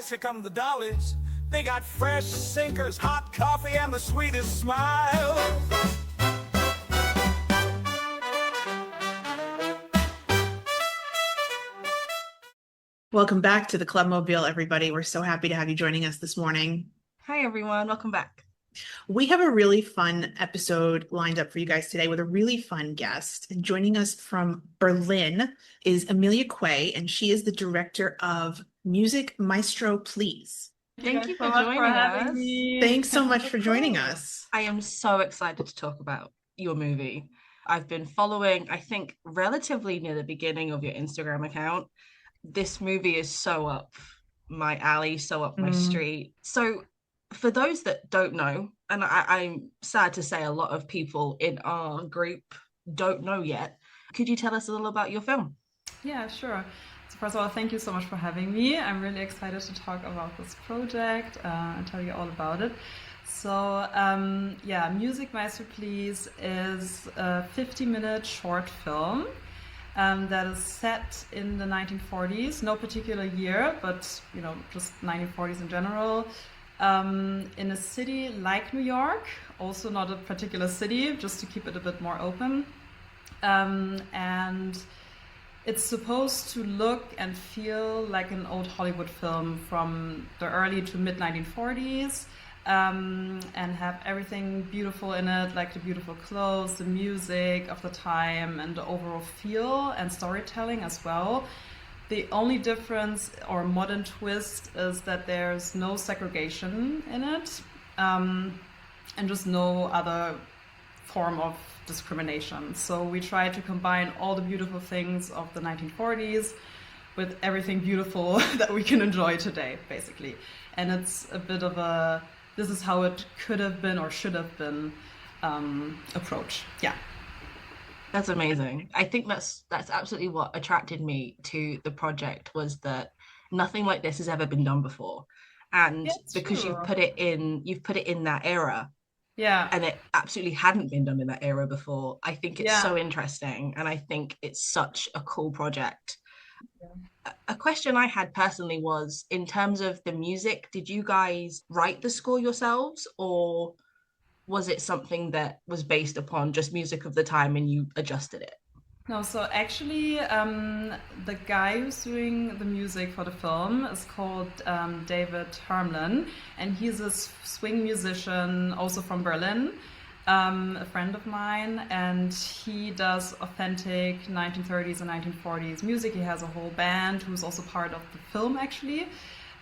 guys, here come the dollies. They got fresh sinkers, hot coffee, and the sweetest smile. Welcome back to the Clubmobile, everybody. We're so happy to have you joining us this morning. Hi, everyone. Welcome back. We have a really fun episode lined up for you guys today with a really fun guest. And joining us from Berlin is Emilia Quaye, and she is the director of Music Maestro, Please. Thank you for joining us. Thanks so much for joining us. I am so excited to talk about your movie. I've been following, I think, relatively near the beginning of your Instagram account. This movie is so up my alley, so up my street. So for those that don't know, and I'm sad to say a lot of people in our group don't know yet, could you tell us a little about your film? Yeah, sure. So first of all, thank you so much for having me. I'm really excited to talk about this project and tell you all about it. So Music Maestro, Please is a 50-minute short film that is set in the 1940s, no particular year, but just 1940s in general. In a city like New York, also not a particular city, just to keep it a bit more open. And it's supposed to look and feel like an old Hollywood film from the early to mid 1940s, and have everything beautiful in it, like the beautiful clothes, the music of the time, and the overall feel and storytelling as well. The only difference or modern twist is that there's no segregation in it, and just no other form of discrimination. So we try to combine all the beautiful things of the 1940s with everything beautiful that we can enjoy today, basically. And it's a bit of a, this is how it could have been or should have been approach. Yeah. That's amazing. I think that's absolutely what attracted me to the project, was that nothing like this has ever been done before. And because you've put it in that era. Yeah. And it absolutely hadn't been done in that era before. I think it's so interesting, and I think it's such a cool project. Yeah. A question I had personally was, in terms of the music, did you guys write the score yourselves, or was it something that was based upon just music of the time and you adjusted it? No, so actually the guy who's doing the music for the film is called David Hermlin, and he's a swing musician also from Berlin, a friend of mine, and he does authentic 1930s and 1940s music. He has a whole band who's also part of the film, actually,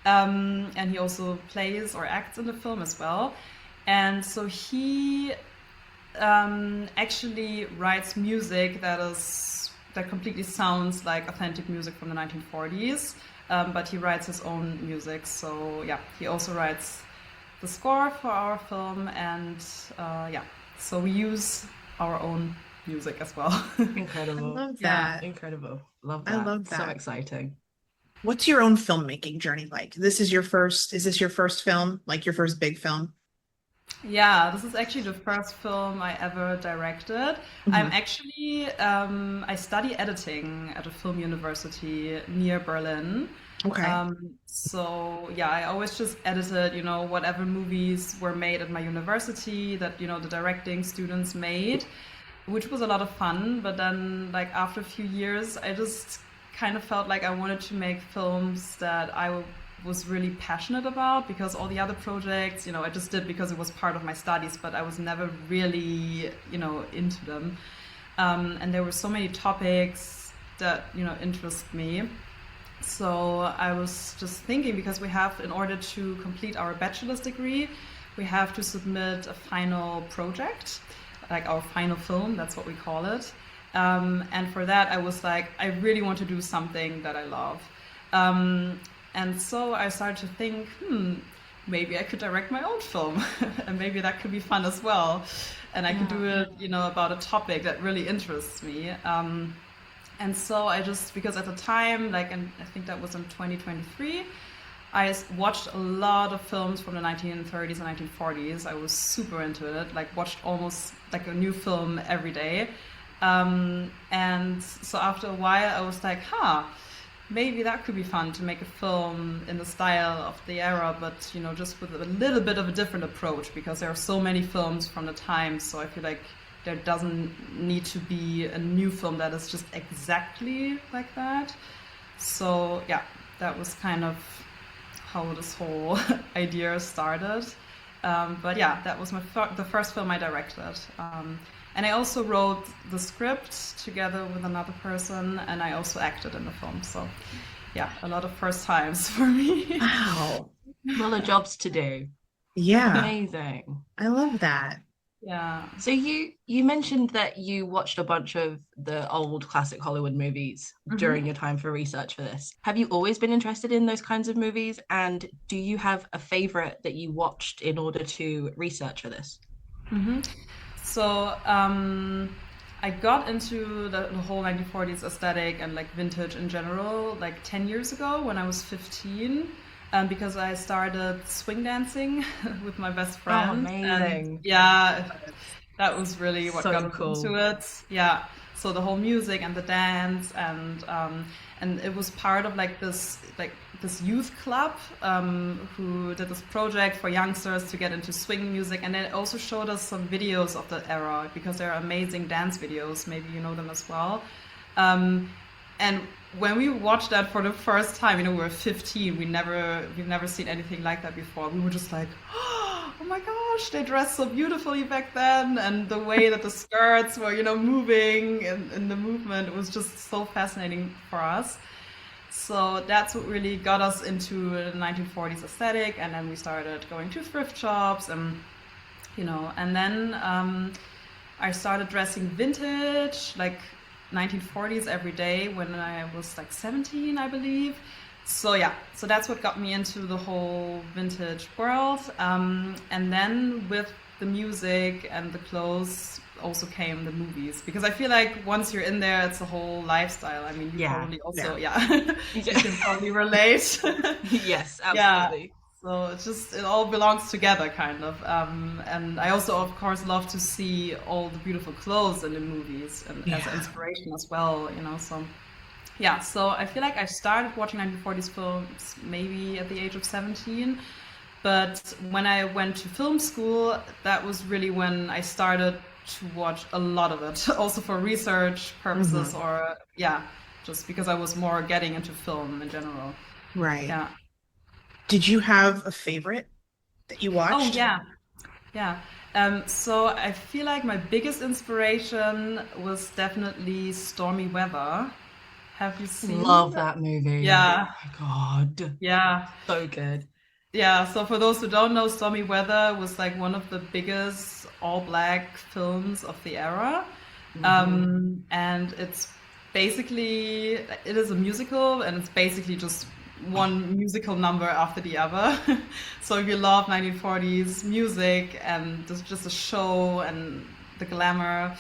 and he also plays or acts in the film as well. And so he actually writes music that completely sounds like authentic music from the 1940s, but he writes his own music. So yeah, he also writes the score for our film, and so we use our own music as well. Incredible. I love that. Yeah, incredible. Love that. I love that. So exciting. What's your own filmmaking journey like? Is this your first film, like your first big film? Yeah, this is actually the first film I ever directed. I'm actually, I study editing at a film university near Berlin. Okay. So yeah, I always just edited, whatever movies were made at my university that, the directing students made, which was a lot of fun. But then, like, after a few years, I just kind of felt like I wanted to make films that I was really passionate about, because all the other projects, I just did because it was part of my studies, but I was never really, into them. And there were so many topics that, interest me. So I was just thinking, because we have, in order to complete our bachelor's degree, we have to submit a final project, like our final film, that's what we call it. And for that, I was like, I really want to do something that I love. And so I started to think, maybe I could direct my own film, and maybe that could be fun as well. And I could do it, about a topic that really interests me. And so I just, because at the time, and I think that was in 2023, I watched a lot of films from the 1930s and 1940s. I was super into it, watched almost like a new film every day. And so after a while, I was like, maybe that could be fun to make a film in the style of the era, but just with a little bit of a different approach, because there are so many films from the time. So I feel like there doesn't need to be a new film that is just exactly like that. So yeah, that was kind of how this whole idea started. But yeah, that was the first film I directed. And I also wrote the script together with another person, and I also acted in the film. So yeah, a lot of first times for me. Wow. Well, the jobs to do. Yeah, Amazing. I love that. Yeah. So you mentioned that you watched a bunch of the old classic Hollywood movies during your time for research for this. Have you always been interested in those kinds of movies? And do you have a favorite that you watched in order to research for this? So I got into the whole 1940s aesthetic and like vintage in general like 10 years ago when I was 15. Because I started swing dancing with my best friend. amazing. And yeah, that was really what So got me cool. into it. Yeah. So the whole music and the dance and it was part of this youth club who did this project for youngsters to get into swing music, and it also showed us some videos of the era because there are amazing dance videos. Maybe you know them as well. And when we watched that for the first time, we were 15. We've never seen anything like that before. We were just like, oh my gosh, they dressed so beautifully back then, and the way that the skirts were, moving and the movement was just so fascinating for us. So that's what really got us into the 1940s aesthetic, and then we started going to thrift shops and then I started dressing vintage, like 1940s every day when I was like 17, I believe. So yeah, so that's what got me into the whole vintage world. And then with the music and the clothes also came the movies, because I feel like once you're in there, it's a whole lifestyle. I mean, you probably also, you can probably relate. Yes, Yeah. absolutely. So it all belongs together, kind of. And I also, of course, love to see all the beautiful clothes in the movies and as inspiration as well, So yeah, so I feel like I started watching 1940s films maybe at the age of 17. But when I went to film school, that was really when I started to watch a lot of it, also for research purposes or, just because I was more getting into film in general. Right. Yeah. Did you have a favorite that you watched? Oh, yeah. Yeah. So I feel like my biggest inspiration was definitely Stormy Weather. Have you seen? Love that movie. Yeah. Oh my God. Yeah. So good. Yeah. So for those who don't know, Stormy Weather was like one of the biggest all-black films of the era. And it is a musical, and it's basically just one musical number after the other. So if you love 1940s music and just a show and the glamour,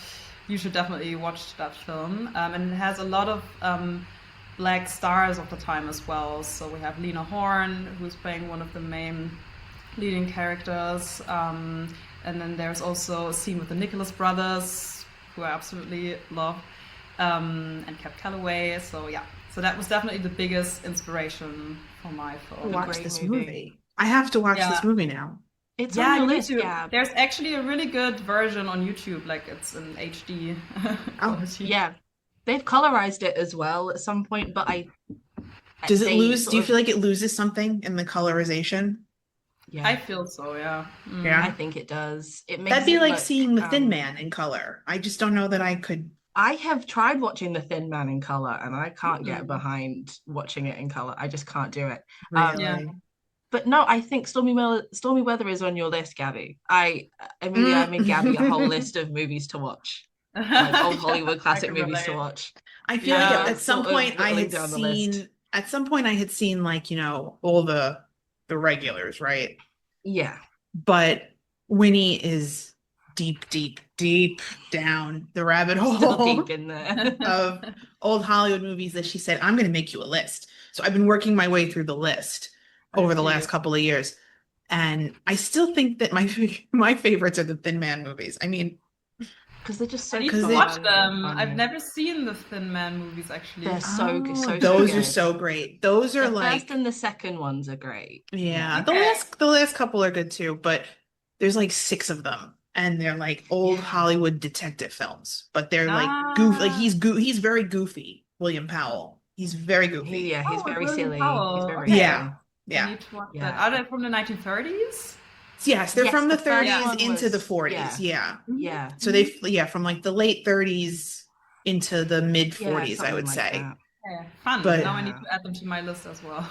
you should definitely watch that film. And it has a lot of black stars of the time as well. So we have Lena Horne, who's playing one of the main leading characters. And then there's also a scene with the Nicholas brothers, who I absolutely love, and Cab Calloway. So yeah. So that was definitely the biggest inspiration for my film. Watch this movie. I have to watch this movie now. It's on your you need list, to. yeah. There's actually a really good version on YouTube, like it's in HD. quality. Yeah. They've colorized it as well at some point, but Does it lose? Do you feel like it loses something in the colorization? Yeah. I feel so, yeah. Yeah. I think it does. It makes That'd be it like look, seeing The Thin Man in color. I just don't know that I could. I have tried watching The Thin Man in color, and I can't get behind watching it in color. I just can't do it. Really? Yeah. But no, I think Stormy Weather is on your list, Gabby. Emilia, I made Gabby a whole list of movies to watch, like old Hollywood classic movies to watch. I feel like at some sort of point I whittling had down the list. seen. At some point I had seen like all the regulars, right? Yeah. But Winnie is deep, deep, deep down the rabbit Still hole deep in there. of old Hollywood movies that she said, I'm going to make you a list. So I've been working my way through the list over the last couple of years. And I still think that my favorites are the Thin Man movies. I mean, because they're just I so need Because to they- watch fun them. and I've funny. never seen the Thin Man movies actually. They're so good, so those are good. so great. Those are The like, first and the second ones are great. yeah, Okay. the last couple are good too, but there's like 6 of them, and they're like old Yeah. Hollywood detective films, but they're like goof, like he's very goofy, William Powell. He's very goofy. He's Oh, very William silly. Powell. He's very Okay. Yeah, silly. I yeah. need to watch Yeah. that. Are they from the 1930s? Yes, they're Yes, from the the first 30s one into the was- 40s. Yeah. Yeah. So from like the late 30s into the mid Yeah, 40s, I something would like say. that. Yeah, fun. But- Now I need to add them to my list as well.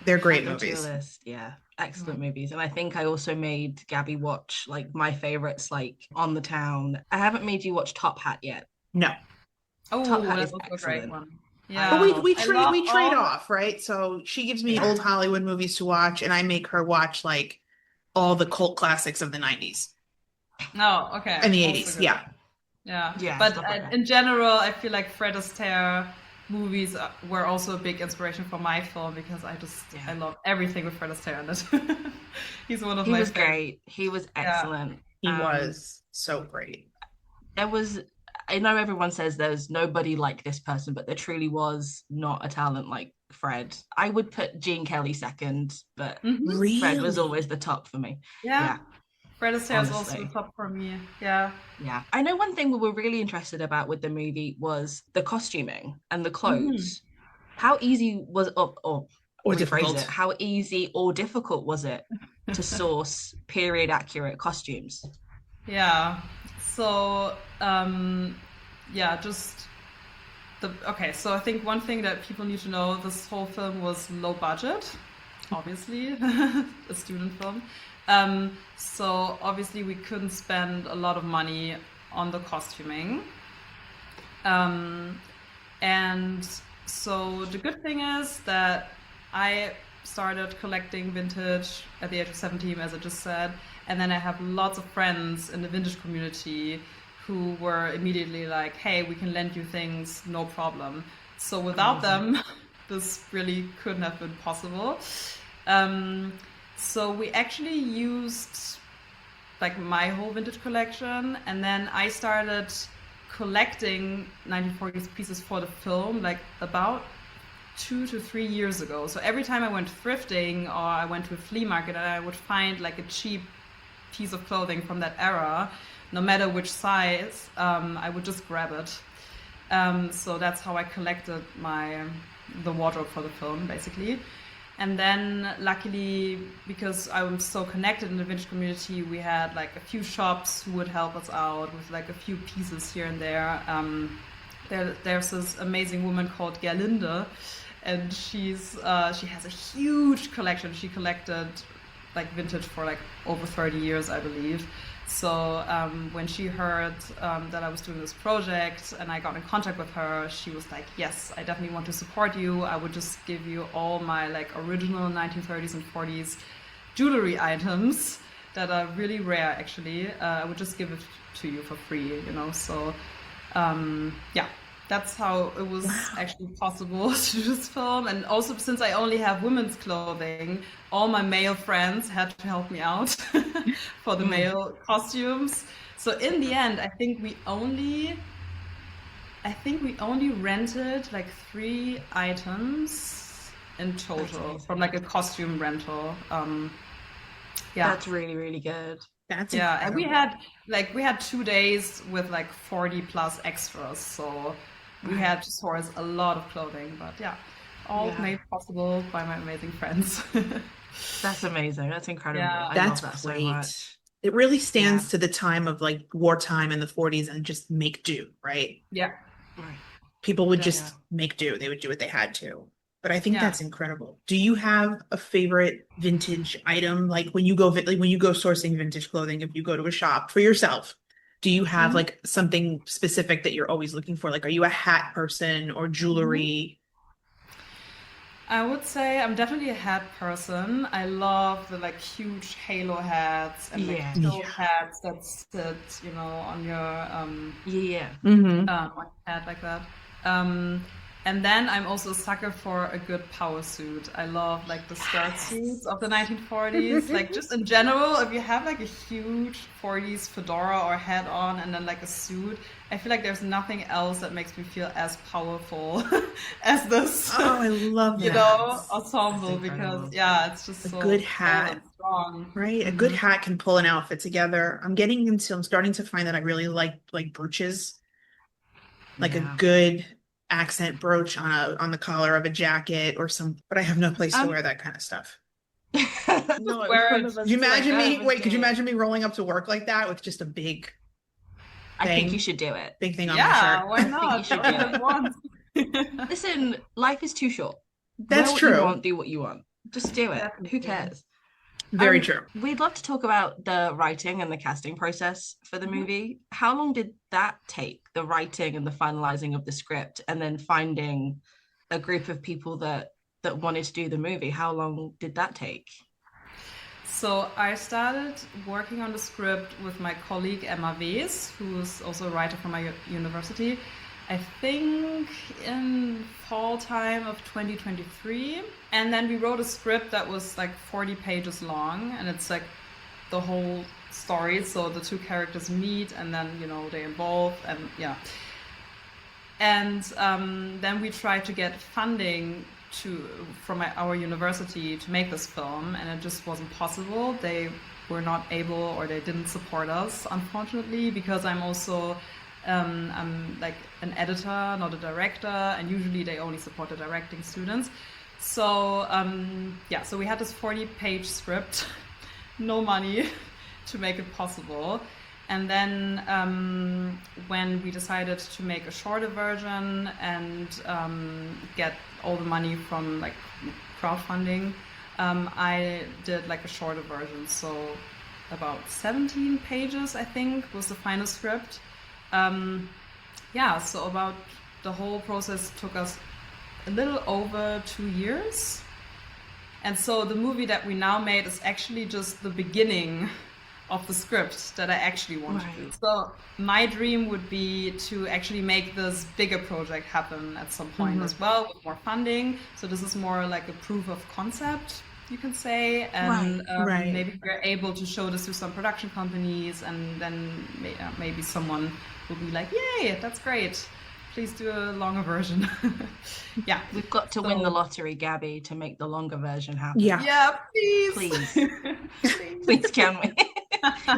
They're great Add them to your movies. list. Yeah, excellent movies. And I think I also made Gabby watch like my favorites, like On the Town. I haven't made you watch Top Hat yet. No. Oh, Top Hat that's is also a great excellent. one. I Yeah. But love- we I trade love we trade all- off, right? So she gives me Yeah. old Hollywood movies to watch, and I make her watch like all the cult classics of the 90s No, okay. and the also 80s. good. Yeah. Yeah. Yeah, But stuff like that. in general, I feel like Fred Astaire movies were also a big inspiration for my film because I love everything with Fred Astaire in it. He's one of He my was favorites. great. He was excellent. He was so great. I know everyone says there's nobody like this person, but there truly was not a talent like Fred. I would put Gene Kelly second, but Mhm. Really? Fred was always the top for me. Yeah. Fred Astaire is also Honestly. the top for me. Yeah. Yeah. I know one thing we were really interested about with the movie was the costuming and the clothes. How easy was Or rephrase difficult. it, how easy or difficult was it to source period accurate costumes? Yeah. So, just okay, so I think one thing that people need to know, this whole film was low budget, obviously, a student film. So obviously we couldn't spend a lot of money on the costuming. And so the good thing is that I started collecting vintage at the age of 17, as I just said, and then I have lots of friends in the vintage community who were immediately like, hey, we can lend you things, no problem. So without them, this really couldn't have been possible. So we actually used like my whole vintage collection, and then I started collecting 1940s pieces for the film like about 2 to 3 years ago. So every time I went thrifting or I went to a flea market and I would find like a cheap piece of clothing from that era, no matter which size, I would just grab it. So that's how I collected the wardrobe for the film, basically. And then luckily, because I'm so connected in the vintage community, we had like a few shops who would help us out with like a few pieces here and there. There's this amazing woman called Gerlinde, and she has a huge collection. She collected like vintage for like over 30 years, I believe. So when she heard that I was doing this project and I got in contact with her, she was like, yes, I definitely want to support you. I would just give you all my like original 1930s and 40s jewelry items that are really rare, actually. I would just give it to you for free, you know. So that's how it was actually possible to do this film. And also, since I only have women's clothing, all my male friends had to help me out for the male costumes. So in the end, I think we only rented like 3 items in total from like a costume rental. That's really, really good. That's and incredible. we had 2 days with like 40 plus extras, so we had to source a lot of clothing, but all made possible by my amazing friends. That's amazing. That's incredible. Yeah. I That's love that great. so much. It really stands to the time of like wartime in the 40s and just make do, right? Yeah. Right. People would Yeah, just make do. They would do what they had to. But I think Yeah. that's incredible. Do you have a favorite vintage item? Like when you go sourcing vintage clothing, if you go to a shop for yourself, do you have like something specific that you're always looking for? Like, are you a hat person or jewelry? I would say I'm definitely a hat person. I love the like huge halo hats and like Yeah. tilt hats that sit, on your Yeah. Mm-hmm. on your head like that. And then I'm also a sucker for a good power suit. I love like the skirt suits of the 1940s. Like just in general, if you have like a huge 40s fedora or hat on and then like a suit, I feel like there's nothing else that makes me feel as powerful as this, Oh, I love you that. know, ensemble That's incredible. because yeah, it's just A so good bold hat. and strong. Right? A good hat can pull an outfit together. I'm starting to find that I really like brooches, like a Yeah. good accent brooch on the collar of a jacket or but I have no place to Um, wear that kind of stuff. No, Wear one it. of us Could you is like imagine that, me, wait, could you okay. imagine me rolling up to work like that with just a big I think you thing, should do it. big thing on my Yeah, shirt? why not? you should do Everyone it. wants. Listen, life is too short. That's Wear what you true. want, do what you want. Just do it. Who Definitely. cares? Very true. We'd love to talk about the writing and the casting process for the movie. How long did that take, the writing and the finalizing of the script, and then finding a group of people that wanted to do the movie? How long did that take? So I started working on the script with my colleague Emma Wees, who's also a writer from my university. I think in fall time of 2023. And then we wrote a script that was like 40 pages long, and it's like the whole story. So the two characters meet and then, you know, they evolve and yeah. And then we tried to get funding from our university to make this film, and it just wasn't possible. They were not able, or they didn't support us, unfortunately, because I'm also I'm like an editor, not a director, and usually they only support the directing students. So yeah, so we had this 40-page script, no money to make it possible. And then when we decided to make a shorter version and get all the money from like crowdfunding, I did like a shorter version. So about 17 pages, I think, was the final script. Yeah, so about the whole process took us a little over 2 years. And so the movie that we now made is actually just the beginning of the script that I actually want to do. So my dream would be to actually make this bigger project happen at some point as well, with more funding. So this is more like a proof of concept, you can say, and maybe we're able to show this to some production companies, and then maybe someone will be like, yay, that's great, please do a longer version. Yeah, we've got to win the lottery, Gabby, to make the longer version happen. Yeah, please. Please, can we?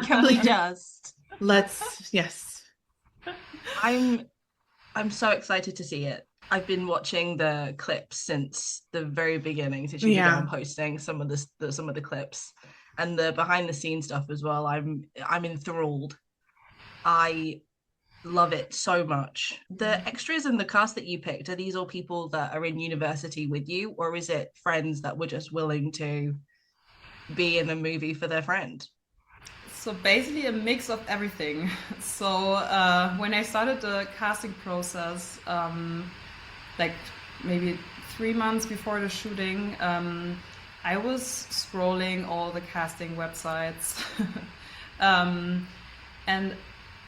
Can we just? Yes. I'm so excited to see it. I've been watching the clips since the very beginning, since you began posting some of the clips and the behind the scenes stuff as well. I'm enthralled. I love it so much. The extras and the cast that you picked, are these all people that are in university with you, or is it friends that were just willing to be in a movie for their friend? So basically a mix of everything. So when I started the casting process, like maybe 3 months before the shooting, I was scrolling all the casting websites. And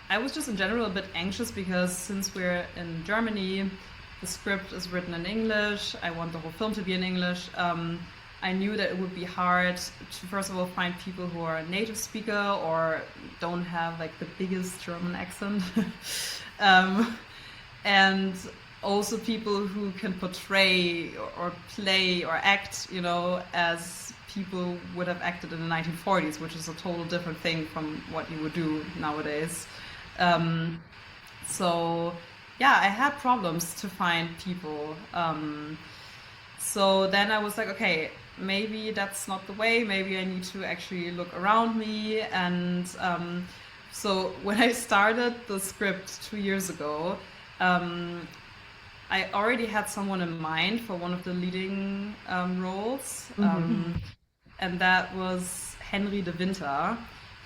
I was just in general a bit anxious because since we're in Germany, the script is written in English. I want the whole film to be in English. I knew that it would be hard to, first of all, find people who are a native speaker or don't have like the biggest German accent. And also people who can portray or play or act, you know, as people would have acted in the 1940s, which is a total different thing from what you would do nowadays. So yeah, I had problems to find people. So then I was like, okay, maybe that's not the way. Maybe I need to actually look around me. And so when I started the script 2 years ago, I already had someone in mind for one of the leading roles. And that was Henry de Winter.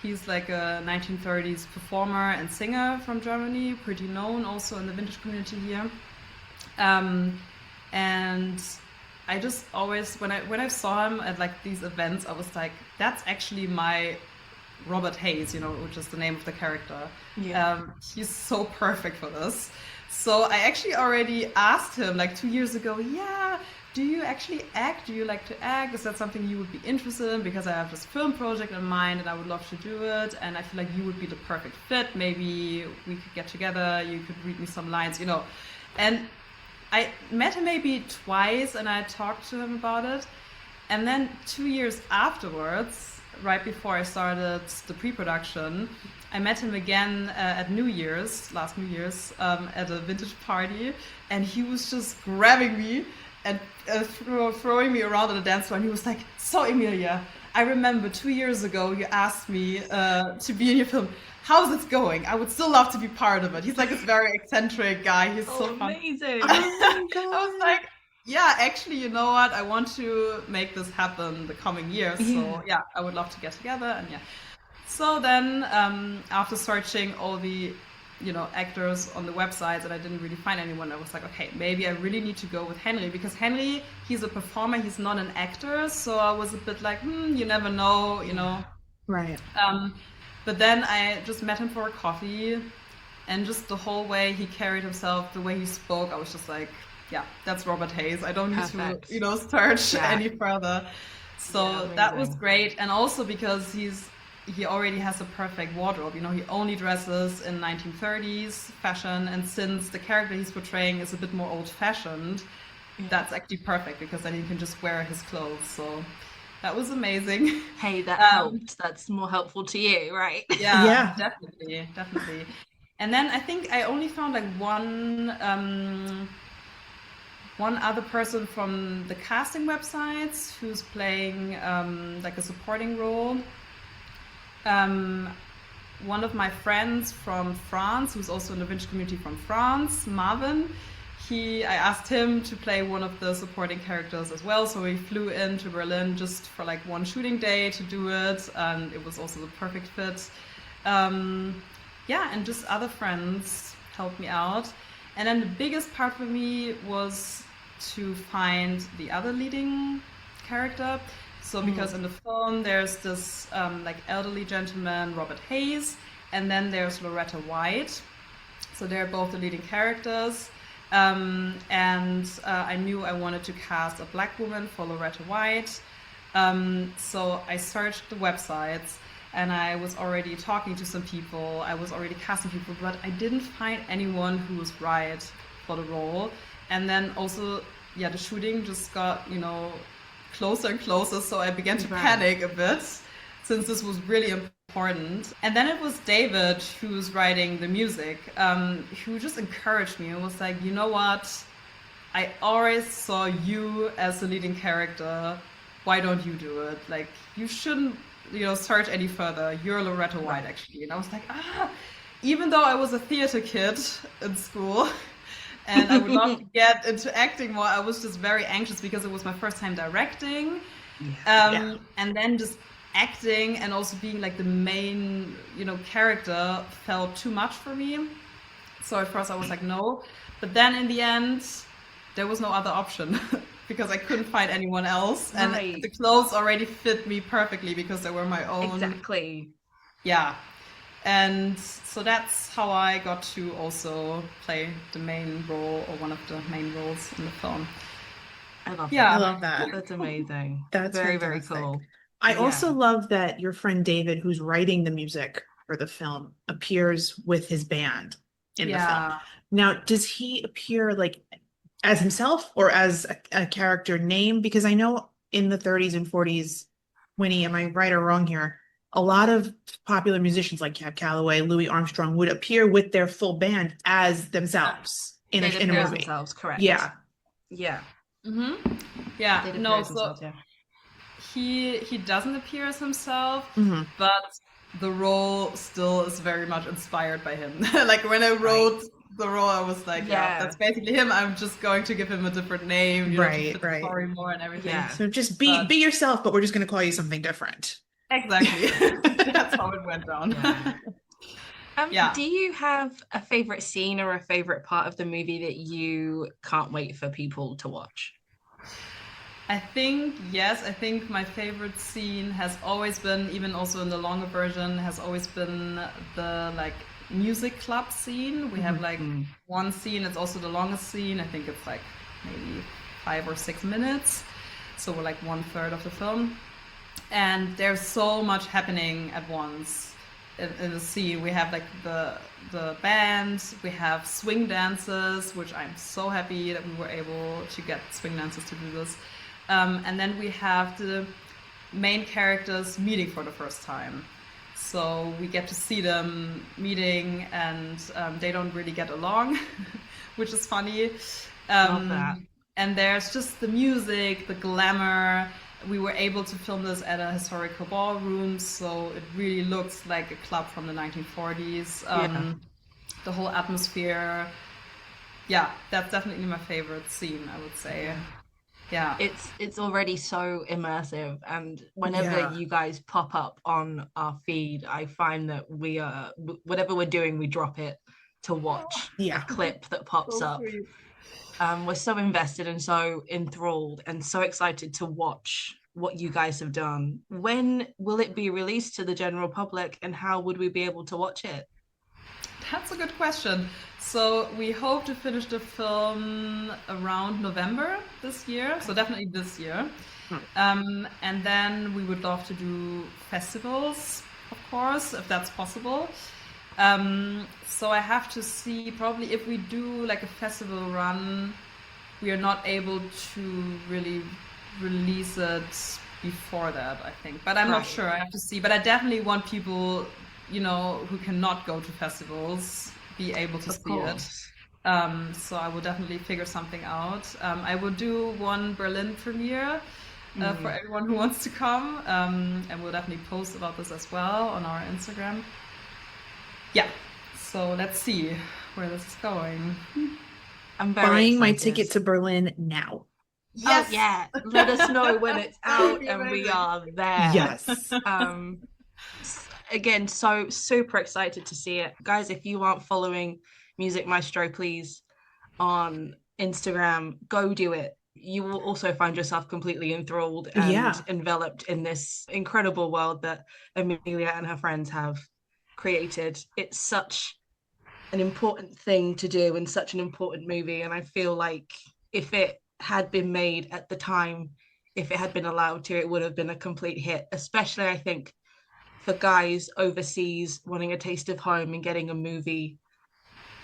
He's like a 1930s performer and singer from Germany, pretty known also in the vintage community here. And I just always, when I saw him at like these events, I was like, that's actually my Robert Hayes, you know, which is the name of the character. Yeah. He's so perfect for this. So I actually already asked him like 2 years ago, yeah, do you actually act? Do you like to act? Is that something you would be interested in? Because I have this film project in mind and I would love to do it. And I feel like you would be the perfect fit. Maybe we could get together. You could read me some lines, you know. And I met him maybe twice and I talked to him about it. And then 2 years afterwards, right before I started the pre-production, I met him again at last New Year's, at a vintage party, and he was just grabbing me and throwing me around on the dance floor, and he was like, "So Emilia, I remember 2 years ago you asked me to be in your film. How's it going? I would still love to be part of it." He's like this very eccentric guy. He's so fun. Amazing. Oh my I was God. like, yeah, actually, you know what? I want to make this happen the coming years. So yeah, I would love to get together. And yeah. So then after searching all the, you know, actors on the websites and I didn't really find anyone, I was like, okay, maybe I really need to go with Henry, because Henry, he's a performer, he's not an actor. So I was a bit like, you never know, you know. Right. But then I just met him for a coffee, and just the whole way he carried himself, the way he spoke, I was just like, yeah, that's Robert Hayes. I don't need Perfect. to, you know, search Yeah. any further. So Yeah, that was amazing. great. And also because he already has a perfect wardrobe. You know, he only dresses in 1930s fashion, and since the character he's portraying is a bit more old-fashioned, that's actually perfect, because then he can just wear his clothes. So that was amazing. Hey, that helped. That's more helpful to you, right? Yeah, Yeah. definitely. And then I think I only found like one other person from the casting websites who's playing like a supporting role. One of my friends from France, who's also in the vintage community from France, Marvin, I asked him to play one of the supporting characters as well. So we flew into Berlin just for like one shooting day to do it, and it was also the perfect fit. Yeah, and just other friends helped me out. And then the biggest part for me was to find the other leading character. So because in the film there's this like elderly gentleman, Robert Hayes, and then there's Loretta White. So they're both the leading characters. And I knew I wanted to cast a black woman for Loretta White. So I searched the websites and I was already talking to some people. I was already casting people, but I didn't find anyone who was right for the role. And then also, yeah, the shooting just got, you know, closer and closer. So I began to panic a bit, since this was really important. And then it was David, who's writing the music, who just encouraged me and was like, you know what? I always saw you as the leading character. Why don't you do it? Like, you shouldn't, you know, search any further. You're Loretta White, actually. And I was like, even though I was a theater kid in school, and I would love to get into acting more, I was just very anxious because it was my first time directing. And then just acting and also being like the main, you know, character felt too much for me. So at first I was like, no. But then in the end, there was no other option because I couldn't find anyone else. And the clothes already fit me perfectly because they were my own. Exactly. Yeah. And so that's how I got to also play the main role, or one of the main roles in the film. I love I love that. That's amazing. That's very, fantastic. very cool. I also love that your friend David, who's writing the music for the film, appears with his band in the film. Now, does he appear like as himself or as a character name? Because I know in the 30s and 40s, Winnie, am I right or wrong here? A lot of popular musicians like Cab Calloway, Louis Armstrong would appear with their full band as themselves in a movie. Themselves, correct. Yeah. Yeah. Mm-hmm. Yeah. No, so yeah. he doesn't appear as himself, Mm-hmm. but the role still is very much inspired by him. Like when I wrote the role, I was like, yeah, that's basically him. I'm just going to give him a different name, you know, to fit the story more and everything. Yeah. So just be yourself, but we're just going to call you something different. Exactly. That's how it went down. Do you have a favorite scene or a favorite part of the movie that you can't wait for people to watch? I think, yes. I think my favorite scene has always been, even also in the longer version, has always been the like music club scene. We have like Mhm. one scene, it's also the longest scene. I think it's like maybe 5 or 6 minutes. So we're like 1/3 of the film. And there's so much happening at once in the scene. We have like the band, we have swing dances, which I'm so happy that we were able to get swing dancers to do this. And then we have the main characters meeting for the first time. So we get to see them meeting, and they don't really get along, which is funny. Love that. And there's just the music, the glamour. We were able to film this at a historical ballroom, so it really looks like a club from the 1940s. Yeah. The whole atmosphere. Yeah, that's definitely my favorite scene, I would say. Yeah. It's already so immersive, and whenever Yeah. you guys pop up on our feed, I find that we are whatever we're doing, we drop it to watch Yeah. a clip that pops up. sweet. We're so invested and so enthralled and so excited to watch what you guys have done. When will it be released to the general public, and how would we be able to watch it? That's a good question. So we hope to finish the film around November this year. So definitely this year. And then we would love to do festivals, of course, if that's possible. So I have to see, probably if we do like a festival run, we are not able to really release it before that, I think. But I'm not Right. sure. I have to see. But I definitely want people, who cannot go to festivals, be able to Of see it. course. So I will definitely figure something out. I will do one Berlin premiere for everyone who wants to come, and we'll definitely post about this as well on our Instagram. Yeah, so let's see where this is going. I'm very Buying my excited. ticket to Berlin now. Oh yeah, let us know when it's That would out be and we amazing. are there. Yes. Again, so super excited to see it. Guys, if you aren't following Music Maestro, please, on Instagram, go do it. You will also find yourself completely enthralled and Yeah. enveloped in this incredible world that Emilia and her friends have created. It's such an important thing to do and such an important movie. And I feel like if it had been made at the time, if it had been allowed to, it would have been a complete hit, especially I think for guys overseas wanting a taste of home and getting a movie,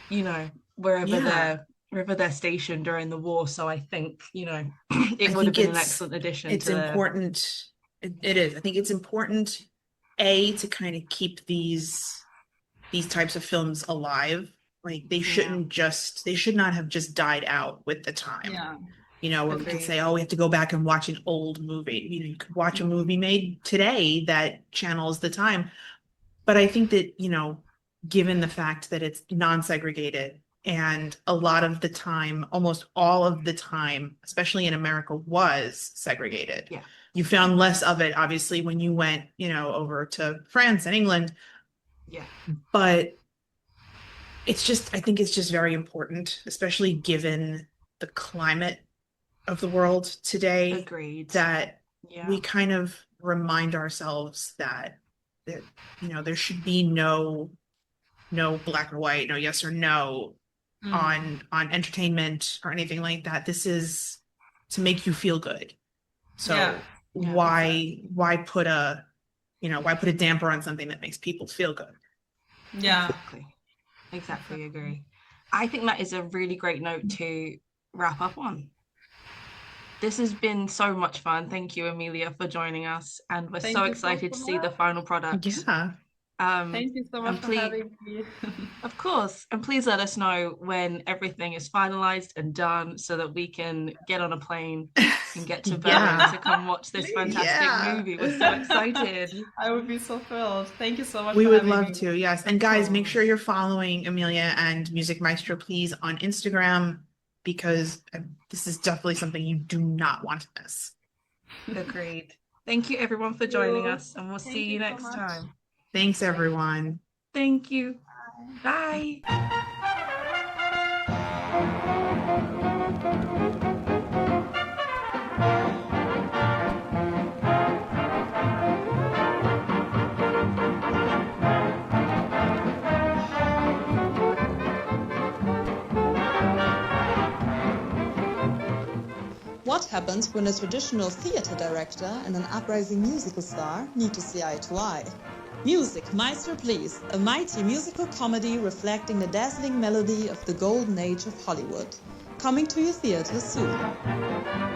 wherever Yeah. they're stationed during the war. So I think, it I would have think been an excellent addition it's to the important. It is. I think it's important, to kind of keep these types of films alive. Like they should not have just died out with the time. Yeah. Where we could Agreed. say, oh, we have to go back and watch an old movie. You could watch a movie made today that channels the time. But I think that, given the fact that it's non-segregated and a lot of the time, almost all of the time, especially in America, was segregated. Yeah. You found less of it, obviously, when you went, over to France and England. Yeah. But I think it's just very important, especially given the climate of the world today, Agreed. that Yeah. we kind of remind ourselves that there should be no black or white, no yes or no on entertainment or anything like that. This is to make you feel good. So Yeah. why put a damper on something that makes people feel good? Yeah. Exactly agree. I think that is a really great note to wrap up on. This has been so much fun. Thank you, Emilia, for joining us, and we're Thank so you so excited to see the much. final product. Yeah. Thank you so much and for please- having me. Of course, and please let us know when everything is finalized and done so that we can get on a plane and get to Berlin Yeah. to come watch this fantastic Yeah. movie. We're so excited. I would be so thrilled. Thank you so much We for would having love me. to, yes. And guys, make course. sure you're following Emilia and Music Maestro, please, on Instagram, because this is definitely something you do not want to miss. Agreed. Thank you, everyone, for joining us, and we'll Thank see you you so next much. time. Thanks, everyone. Thank you. Bye. happens when a traditional theater director and an uprising musical star need to see eye to eye. Music, Maestro, Please, a mighty musical comedy reflecting the dazzling melody of the golden age of Hollywood. Coming to your theater soon.